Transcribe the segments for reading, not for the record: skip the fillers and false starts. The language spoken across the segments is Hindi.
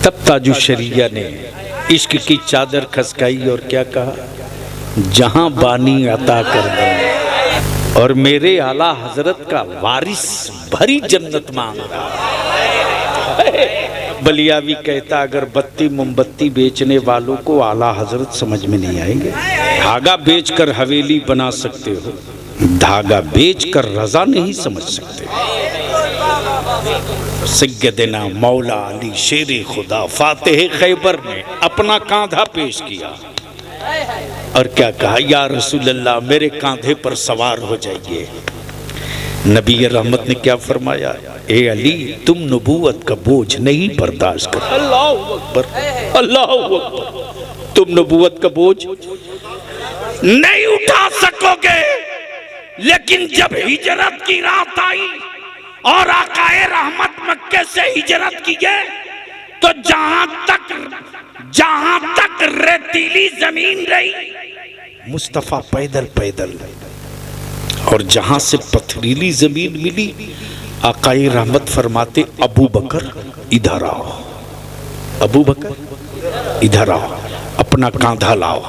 तब ताजुशरिया ने इश्क की चादर खसकाई और क्या कहा, जहां बानी अता कर दे और मेरे आला हजरत का वारिस भरी जन्नत मांग रहा। बलियावी कहता, अगर बत्ती मोमबत्ती बेचने वालों को आला हजरत समझ में नहीं आएंगे। धागा बेचकर हवेली बना सकते हो, धागा बेचकर रजा नहीं समझ सकते। सैयदना मौला अली शेर खुदा फातेह खैबर ने अपना कांधा पेश किया और क्या कहा, या रसूल अल्लाह मेरे कांधे पर सवार हो जाइए। नबी रहमत ने क्या फरमाया, ए अली तुम नबूवत का बोझ नहीं बर्दाश्त कर। अल्लाह अकबर, अल्लाह अकबर। तुम नबूवत का बोझ नहीं उठा सकोगे, लेकिन जब हिजरत की रात आई और आकाए रहमत मक्के से हिजरत किए तो जहां तक रेतीली जमीन रही मुस्तफा पैदल पैदल, और जहां से पथरीली जमीन मिली आकाए रहमत फरमाते, अबू बकर इधर आओ, अबू बकर इधर आओ, अपना कांधा लाओ,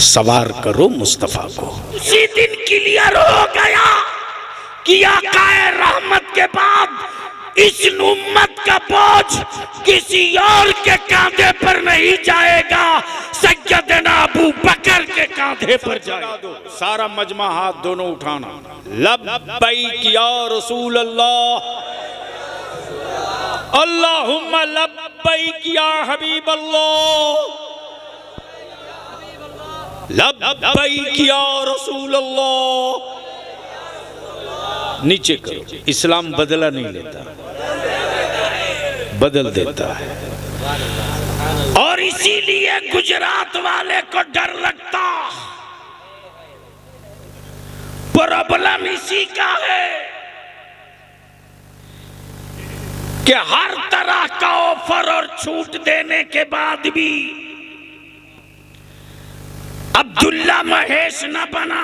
सवार करो मुस्तफा को। उसी दिन क्लियर हो गया कि आकाए रहमत के बाद इस उम्मत का बोझ किसी और के कांधे पर नहीं जाएगा, सैयदना अबू बकर के कांधे पर जाएगा। सारा मजमा हाथ दोनों उठाना, लब्बैक या रसूल अल्लाह, अल्लाहुम्मा लब्बैक या हबीब अल्लाह, लब्बैक या रसूल अल्लाह। नीचे करो। इस्लाम बदला नहीं लेता, बदल देता है। और इसीलिए गुजरात वाले को डर लगता, प्रॉब्लम इसी का है कि हर तरह का ऑफर और छूट देने के बाद भी अब्दुल्ला महेश न बना,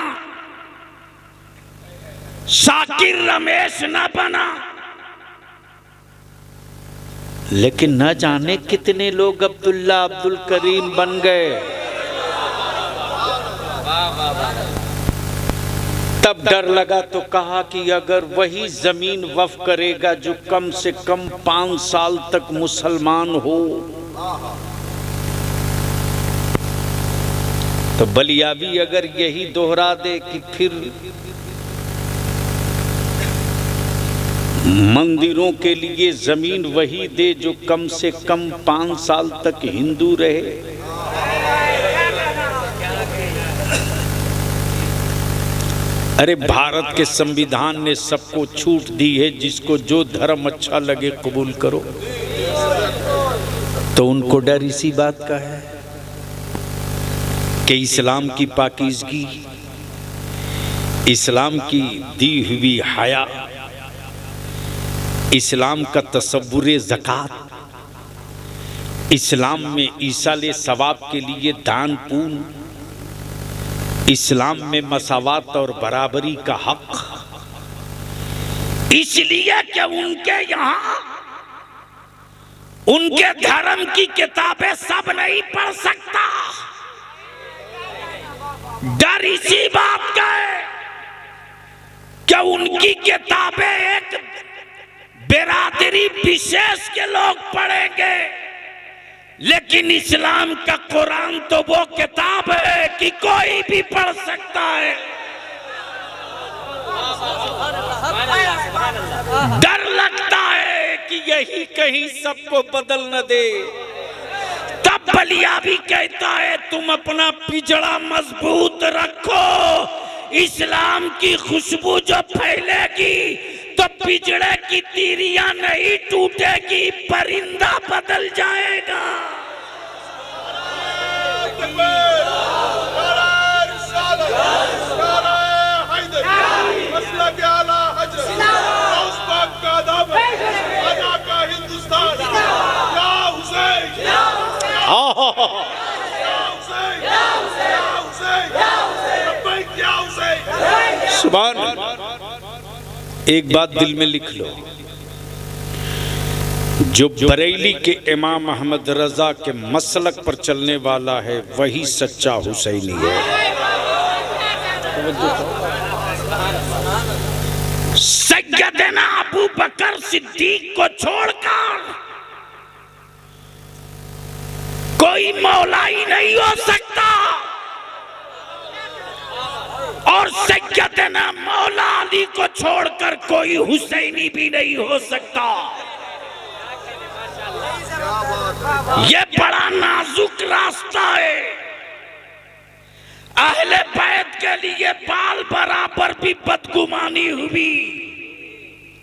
शाकिर रमेश न बना, लेकिन न जाने कितने लोग अब्दुल्ला अब्दुल करीम बन गए। तब डर लगा तो कहा कि अगर वही जमीन वफ करेगा जो कम से कम 5 साल तक मुसलमान हो, तो बलियावी अगर यही दोहरा दे कि फिर मंदिरों के लिए जमीन वही दे जो कम से कम 5 साल तक हिंदू रहे, अरे भारत के संविधान ने सबको छूट दी है, जिसको जो धर्म अच्छा लगे कबूल करो, तो उनको डर इसी बात का है कि इस्लाम की पाकीज़गी, इस्लाम की दी हुई हया, इस्लाम का तसव्वुरे ज़कात, इस्लाम में ईसाले सवाब के लिए दान पुण्य, इस्लाम में मसावात और बराबरी का हक, इसलिए कि उनके यहाँ उनके धर्म की किताबें सब नहीं पढ़ सकता। डर इसी बात का है कि उनकी किताबें एक बिरादरी विशेष के लोग पढ़ेंगे, लेकिन इस्लाम का कुरान तो वो किताब है कि कोई भी पढ़ सकता है। डर लगता है कि यही कहीं सबको बदल न दे। तब बलियावी कहता है, तुम अपना पिजड़ा मजबूत रखो, इस्लाम की खुशबू जो फैलेगी तो पिजड़े की तीरियां नहीं टूटेगी, परिंदा बदल जाएगा। सुभान अल्लाह। एक बात दिल में लिख लो, जो बरेली के इमाम अहमद रजा के मसलक पर चलने वाला है वही सच्चा हुसैनी है। सैयदना अबू बकर सिद्दीक को छोड़कर कोई मौलाई नहीं हो सकता और सैयदना मौला अली को छोड़कर कोई हुसैनी भी नहीं हो सकता। ये बड़ा नाजुक रास्ता है। अहले बैत के लिए बाल बराबर भी बदगुमानी हुई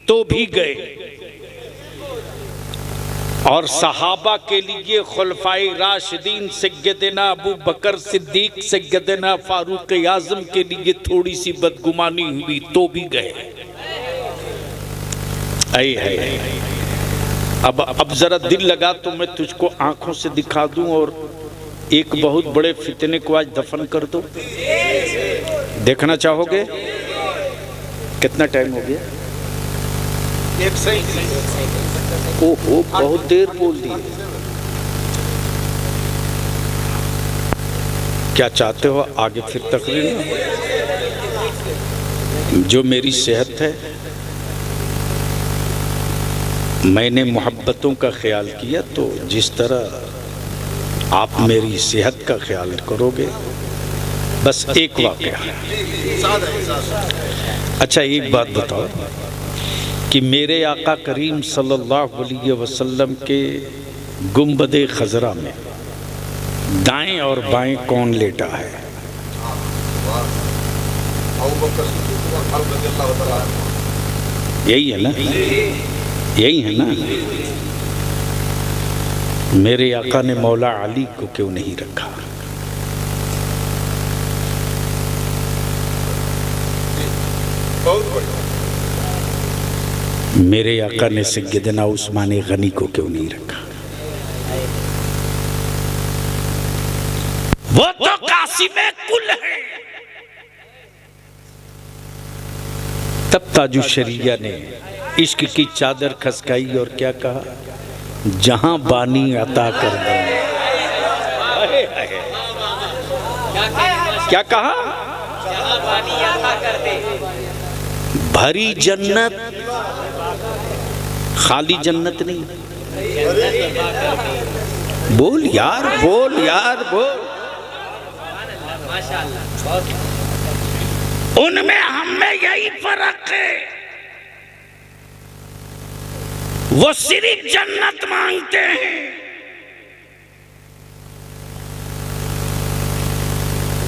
तो भी गए, और सहाबा के लिए खुलफाए राशिदीन सैयदना अबू बकर सिद्दीक सैयदना फारूक आजम के लिए थोड़ी सी बदगुमानी हुई तो भी गए। अब जरा दिल लगा तो मैं तुझको आंखों से दिखा दूं और एक बहुत बड़े फितने को आज दफन कर दो। देखना चाहोगे? कितना टाइम हो गया? ओहो, बहुत देर बोल दी। क्या चाहते हो आगे फिर तकरीर? जो मेरी सेहत है, मैंने मोहब्बतों का ख्याल किया तो जिस तरह आप मेरी सेहत का ख्याल करोगे, बस एक वाक़या। अच्छा एक बात बताओ कि मेरे आका करीम सल्लल्लाहु अलैहि वसल्लम के गुंबदे खजरा में दाएं और बाएं कौन लेटा है? यही है ना? यही है ना? मेरे आका ने मौला अली को क्यों नहीं रखा? मेरे आका ने सैयदना उस्मान गनी को क्यों नहीं रखा? वो तो कासिमे कुल है। तब ताजु शरिया ने इश्क की चादर खसकाई और क्या कहा? जहां बानी अता कर दे। क्या कहा? जहां बानी अता कर दे। भरी जन्नत, खाली जन्नत नहीं। बोल यार, बोल यार, बोल। उनमें हमें यही फर्क है, वो सिर्फ जन्नत मांगते हैं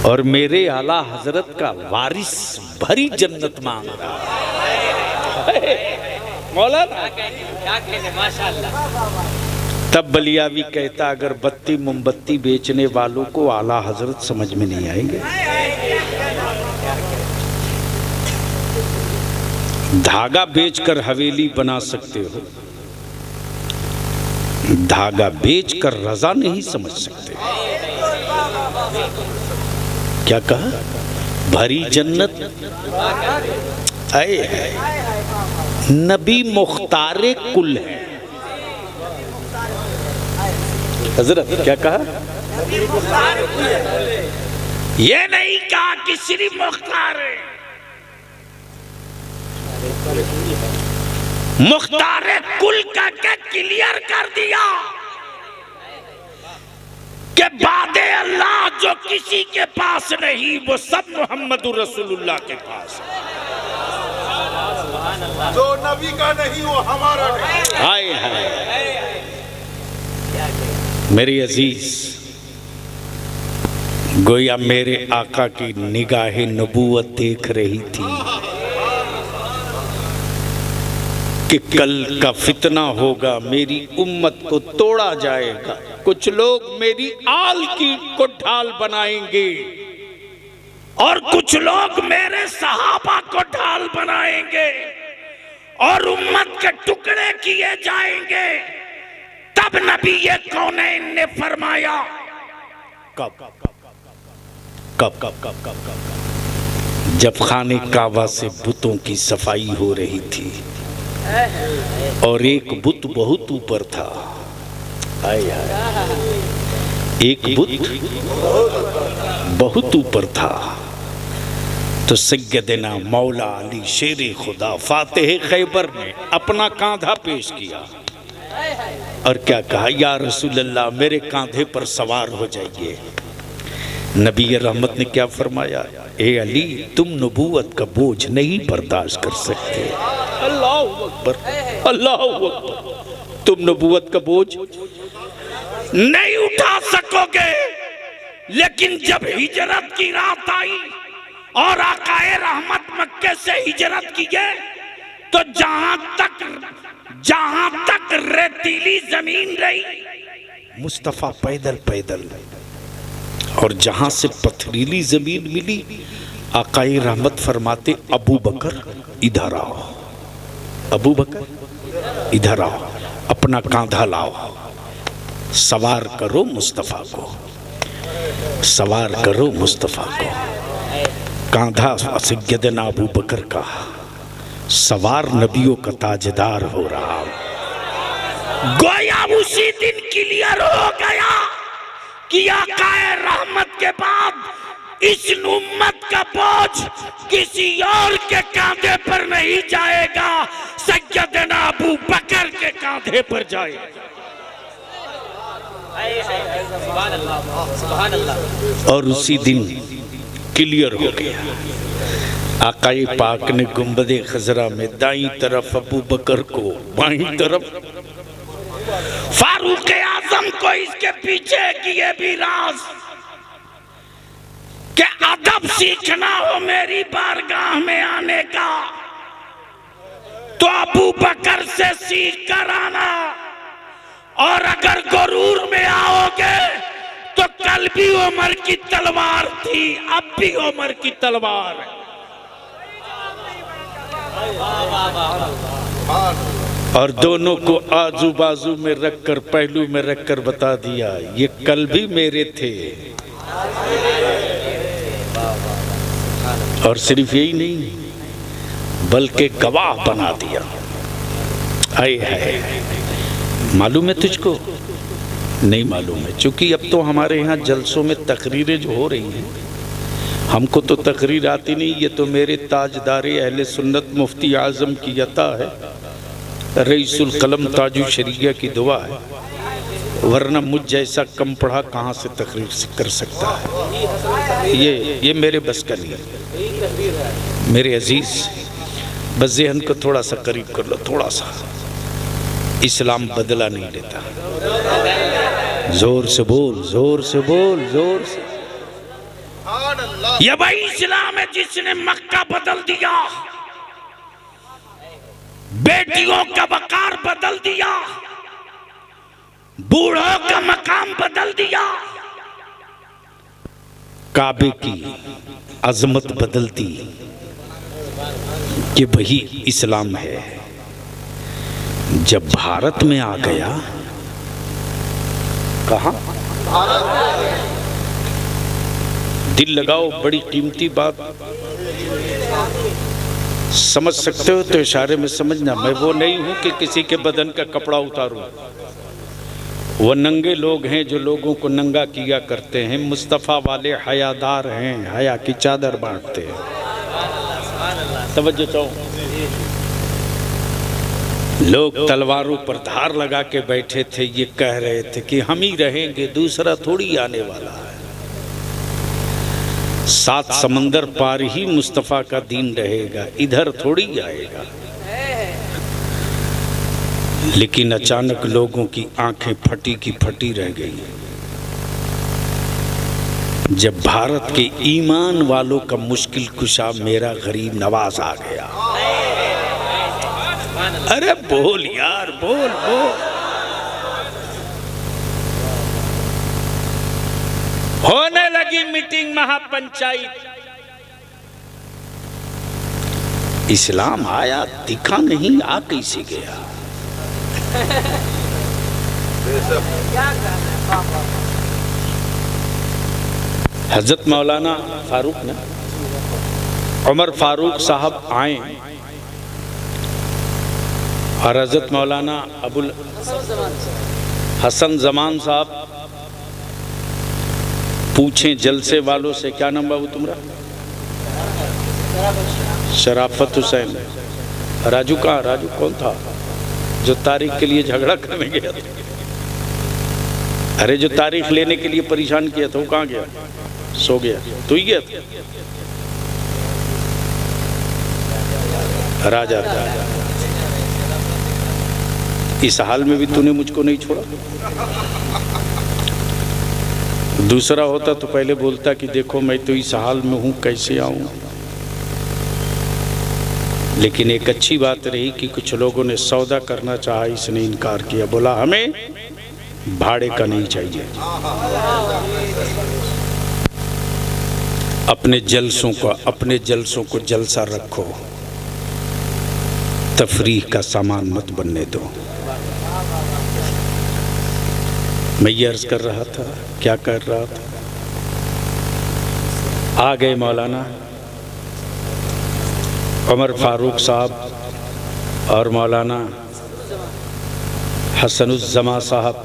और मेरे आला हजरत का वारिस भरी जन्नत मांग रहा है। मौलाना क्या कहने, माशाअल्लाह। तब बलियावी कहता, अगर बत्ती मोमबत्ती बेचने वालों को आला हजरत समझ में नहीं आएंगे। धागा बेचकर हवेली बना सकते हो, धागा बेचकर रजा नहीं समझ सकते। क्या कहा? भरी जन्नत। आए नबी मुख्तारे कुल है। हजरत क्या कहा? ये नहीं कहा कि सिर्फ मुख्तार है। मुख्तारे कुल का क्या क्लियर कर दिया कि बादे अल्लाह जो किसी के पास नहीं वो सब मोहम्मदुर रसूलुल्लाह के पास है। जो नबी का नहीं वो हमारा नहीं। हाय हाय मेरी अजीज, गोया मेरे आका की निगाहे नबूवत देख रही थी कि कल का फितना होगा, मेरी उम्मत को तोड़ा जाएगा, कुछ लोग मेरी आल की को ढाल बनाएंगे और कुछ लोग मेरे सहाबा को ढाल बनाएंगे और उम्मत के टुकड़े किए जाएंगे। तब नबी ये कौनैन ने फरमाया, कब कब कब कब कब कब जब खाने काबा से बुतों की सफाई हो रही थी, और एक बुत बहुत ऊपर था। आए हाय, एक बुत बहुत ऊपर था। तो सैयदना मौला अली शेर खुदा फातिह खैबर ने अपना कांधा पेश किया और क्या कहा, या रसूल अल्लाह मेरे कांधे पर सवार हो जाइए। नबी रहमत ने क्या फरमाया, ए अली तुम नबूवत का बोझ नहीं बर्दाश्त कर सकते। अल्लाह अकबर, अल्लाह अकबर, तुम नबूवत का बोझ नहीं उठा सकोगे। लेकिन जब हिजरत की रात आई और आकाए रहमत मक्के से हिजरत किए तो जहां तक रेतीली जमीन रही मुस्तफा पैदल पैदल, और जहां से पथरीली जमीन मिली आकाए रहमत फरमाते अबू बकर इधर आओ, अबू बकर इधर आओ, अपना कांधा लाओ, सवार करो मुस्तफा को, सवार करो मुस्तफा को। कांधा सैयदना अबू बकर का, सवार नबियों का ताजदार हो रहा। गोया उसी दिन क्लियर हो गया कि आकाए रहमत के बाद इस उम्मत का बोझ किसी और के कांधे पर नहीं जाएगा, सैयदना अबू बकर के कांधे पर जाएगा। और उसी दिन क्लियर हो गया। आकाए पाक ने गुंबदे खजरा में दाईं तरफ अबू बकर को, बाईं तरफ फारूक आजम को, इसके पीछे किए भी राज के अदब सीखना हो मेरी बारगाह में आने का तो अबू बकर से सीख कर आना, और अगर गुरूर में आओगे तो कल भी उमर की तलवार थी, अब भी उमर की तलवार है। और दोनों को आजू बाजू में रखकर, पहलू में रखकर बता दिया ये कल भी मेरे थे। और सिर्फ यही नहीं बल्कि गवाह बना दिया। आए है, मालूम है तुझको? नहीं मालूम है, क्योंकि अब तो हमारे यहाँ जलसों में तकरीरें जो हो रही हैं, हमको तो तकरीर आती नहीं, ये तो मेरे ताजदारे अहले सुन्नत मुफ्ती आज़म की अता है, रईसुल कलम ताजु शरीया की दुआ है, वरना मुझ जैसा कम पढ़ा कहाँ से तकरीर कर सकता है। ये मेरे बस का नहीं है। मेरे अजीज़, बस ज़हन को थोड़ा सा करीब कर लो, थोड़ा सा। इस्लाम बदला नहीं लेता। जोर से बोल, जोर से बोल, जोर से। ये वही इस्लाम है जिसने मक्का बदल दिया, बेटियों का वकार बदल दिया, बूढ़ों का मकाम बदल दिया, काबे की अजमत बदलती। ये वही इस्लाम है। जब भारत में आ गया, कहाँ दिल लगाओ, बड़ी कीमती बात समझ सकते हो तो इशारे में समझना। मैं वो नहीं हूं कि किसी के बदन का कपड़ा उतारूं। वो नंगे लोग हैं जो लोगों को नंगा किया करते हैं। मुस्तफ़ा वाले हयादार हैं, हया की चादर बांटते हैं। तवज्जो चाहो। लोग तलवारों पर धार लगा के बैठे थे, ये कह रहे थे कि हम ही रहेंगे, दूसरा थोड़ी आने वाला है। 7 समंदर पार ही मुस्तफ़ा का दीन रहेगा, इधर थोड़ी आएगा। लेकिन अचानक लोगों की आंखें फटी की फटी रह गई जब भारत के ईमान वालों का मुश्किल कुशा मेरा गरीब नवाज आ गया। अरे बोल यार, बोल बोल। होने लगी मीटिंग, महापंचायत। इस्लाम आया, दिखा नहीं, आ कैसे गया? हजरत मौलाना फारूक ने, उमर फारूक साहब आए और हज़रत मौलाना अबुल हसन जमान साहब पूछें जलसे वालों से, क्या नाम बाबू तुम्हारा? शराफत हुसैन। राजू कहाँ? राजू कौन था जो तारीख के लिए झगड़ा करने गया था? अरे जो तारीख लेने के लिए परेशान किया था वो कहाँ गया? सो गया। तू ही गया था? राजा था। इस हाल में भी तूने मुझको नहीं छोड़ा। दूसरा होता तो पहले बोलता कि देखो मैं तो इस हाल में हूं, कैसे आऊं। लेकिन एक अच्छी बात रही कि कुछ लोगों ने सौदा करना चाहा, इसने इनकार किया, बोला हमें भाड़े का नहीं चाहिए। अपने जलसों को जलसा रखो, तफरीह का सामान मत बनने दो। मैं ये अर्ज कर रहा था, क्या कर रहा था, आ गए मौलाना उमर फारूक साहब और मौलाना हसनुज़्ज़मा साहब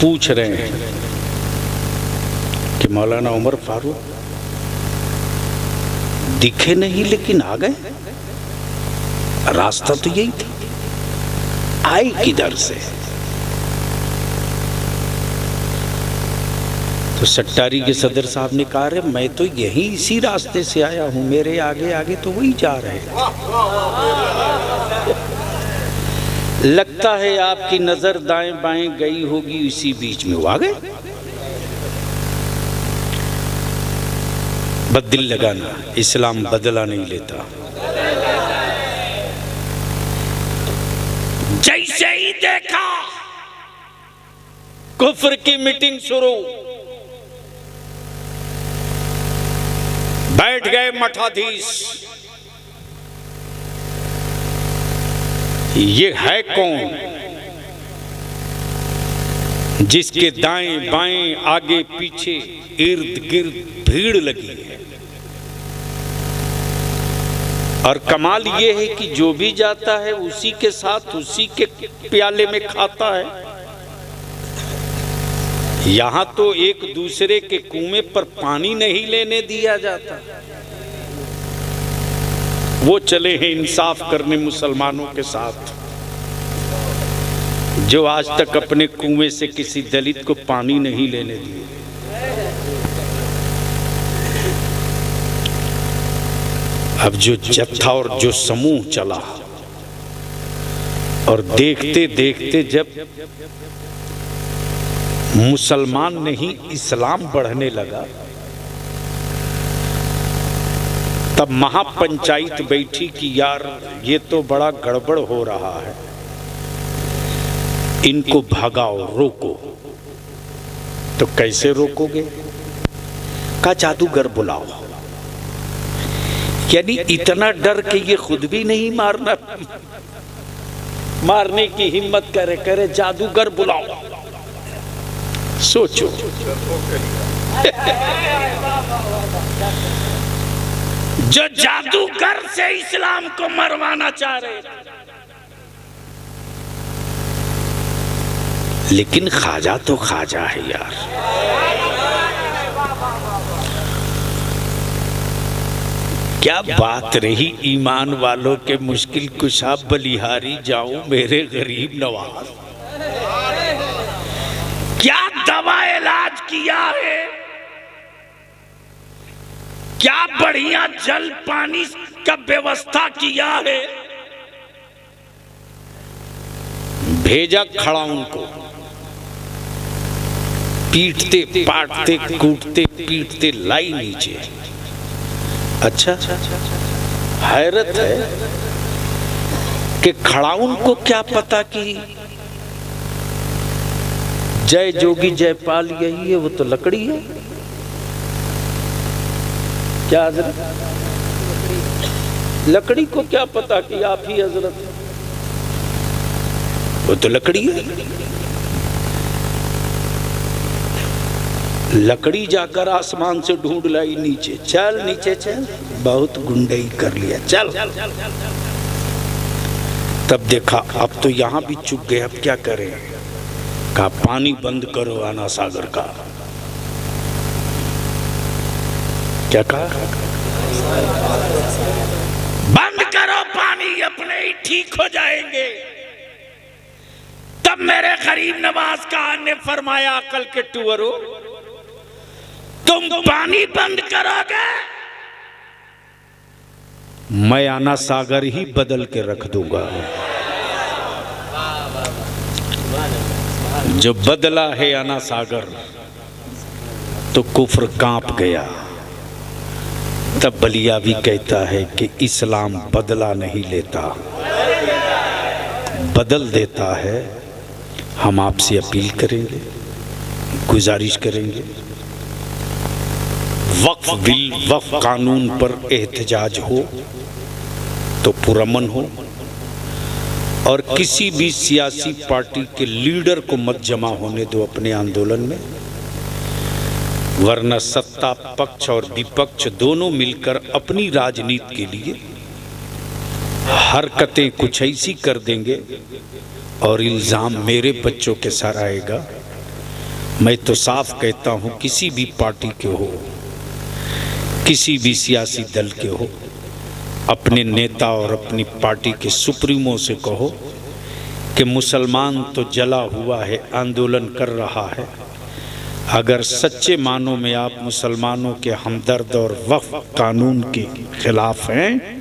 पूछ रहे हैं कि मौलाना उमर फारूक दिखे नहीं लेकिन आ गए, रास्ता तो यही था, आए किधर से? तो सट्टारी के सदर साहब ने कहा, रे मैं तो यही इसी रास्ते से आया हूं, मेरे आगे आगे तो वही जा रहे हैं। लगता है आपकी नजर दाएं बाएं गई होगी, इसी बीच में वो आ गए। बददिल लगाना, इस्लाम बदला नहीं लेता। जैसे ही देखा कुफ्र की मीटिंग शुरू, बैठ गए मठाधीश। ये है कौन जिसके दाएं बाएं आगे पीछे इर्द गिर्द भीड़ लगी है? और कमाल ये है कि जो भी जाता है उसी के साथ उसी के प्याले में खाता है। यहां तो एक दूसरे के कुएं पर पानी नहीं लेने दिया जाता। वो चले हैं इंसाफ करने मुसलमानों के साथ, जो आज तक अपने कुएं से किसी दलित को पानी नहीं लेने दिए। अब जो जत्था और जो समूह चला, और देखते देखते जब मुसलमान नहीं इस्लाम बढ़ने लगा, तब महापंचायत बैठी कि यार ये तो बड़ा गड़बड़ हो रहा है, इनको भगाओ, रोको। तो कैसे रोकोगे? का जादूगर बुलाओ। यानी इतना डर कि ये खुद भी नहीं मारने की हिम्मत करे जादूगर बुलाओ। सोचो, जो जादूगर से इस्लाम को मरवाना चाह रहे, लेकिन ख्वाजा तो ख्वाजा है यार। क्या बात रही ईमान वालों के मुश्किल कुशा बलिहारी जाऊं मेरे गरीब नवाज। क्या दवा इलाज किया है, क्या बढ़िया जल पानी का व्यवस्था किया है। भेजा खड़ा उनको, पीटते पाटते कूटते पीटते लाई नीचे। अच्छा, हैरत है कि खड़ाउन को क्या पता कि जय जोगी जयपाल यही है, वो तो लकड़ी है। क्या हजरत, लकड़ी को क्या पता कि आप ही हजरत, वो तो लकड़ी है। लकड़ी जाकर आसमान से ढूंढ लाई नीचे, चल नीचे चल, बहुत गुंडई कर लिया, चल। तब देखा अब तो यहाँ भी चुक गए, अब क्या करें। कहा पानी बंद करो आना सागर का। क्या कहा? बंद करो पानी, अपने ही ठीक हो जाएंगे। तब मेरे गरीब नवाज खान ने फरमाया अकल के टूअरो, तुम पानी बंद करोगे, मैं आना सागर ही बदल के रख दूंगा। जो बदला है आना सागर तो कुफ्र कांप गया। तब बलियावी कहता है कि इस्लाम बदला नहीं लेता, बदल देता है। हम आपसे अपील करेंगे, गुजारिश करेंगे, वक्फ बिल, वक्फ कानून पर एहतजाज हो तो पुरअमन हो, और किसी भी सियासी पार्टी के लीडर को मत जमा होने दो अपने आंदोलन में, वरना सत्ता पक्ष और विपक्ष दोनों मिलकर अपनी राजनीति के लिए हरकतें कुछ ऐसी कर देंगे और इल्ज़ाम मेरे बच्चों के सर आएगा। मैं तो साफ कहता हूँ, किसी भी पार्टी के हो, किसी भी सियासी दल के हो, अपने नेता और अपनी पार्टी के सुप्रीमो से कहो कि मुसलमान तो जला हुआ है, आंदोलन कर रहा है। अगर सच्चे मानों में आप मुसलमानों के हमदर्द और वक्फ कानून के खिलाफ हैं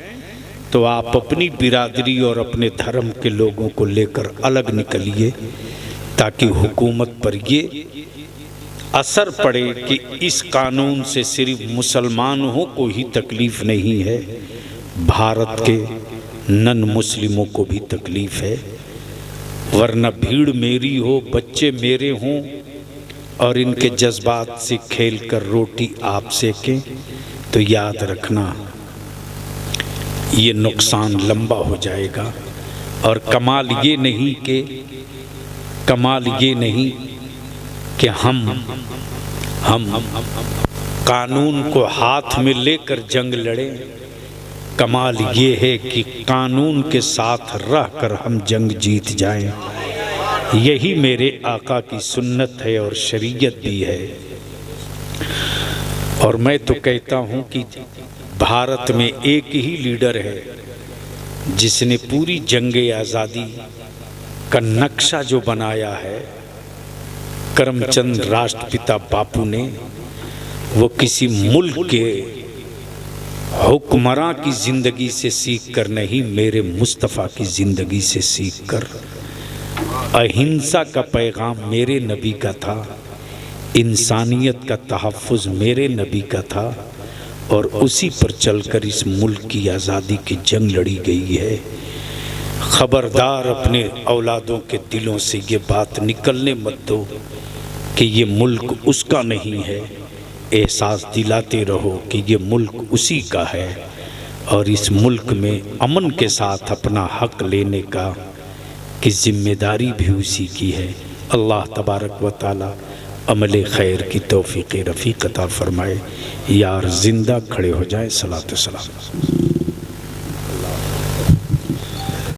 तो आप अपनी बिरादरी और अपने धर्म के लोगों को लेकर अलग निकलिए, ताकि हुकूमत पर ये असर पड़े कि इस कानून से सिर्फ मुसलमानों को ही तकलीफ नहीं है, भारत के नन मुस्लिमों को भी तकलीफ है। वरना भीड़ मेरी हो, बच्चे मेरे हों और इनके जज्बात से खेलकर रोटी आप सेकें तो याद रखना ये नुकसान लंबा हो जाएगा। और कमाल ये नहीं कि हम कानून को हाथ में लेकर जंग लड़ें। कमाल ये है कि कानून के साथ रहकर हम जंग जीत जाएं। यही मेरे आका की सुन्नत है और शरीयत भी है। और मैं तो कहता हूँ कि भारत में एक ही लीडर है जिसने पूरी जंगे आज़ादी का नक्शा जो बनाया है, करमचंद राष्ट्रपिता बापू ने, वो किसी मुल्क के हुक्मरां की ज़िंदगी से सीख कर नहीं, मेरे मुस्तफ़ा की ज़िंदगी से सीख कर। अहिंसा का पैगाम मेरे नबी का था, इंसानियत का तहफ़्फ़ुज़ मेरे नबी का था, और उसी पर चलकर इस मुल्क की आज़ादी की जंग लड़ी गई है। ख़बरदार अपने औलादों के दिलों से ये बात निकलने मत दो कि ये मुल्क उसका नहीं है। एहसास दिलाते रहो कि ये मुल्क उसी का है और इस मुल्क में अमन के साथ अपना हक लेने का की ज़िम्मेदारी भी उसी की है। अल्लाह तबारक व तआला अमल खैर की तौफ़ीक़ रफ़ीक़ अता फ़रमाए। यार ज़िंदा खड़े हो जाए। सलात सलाम।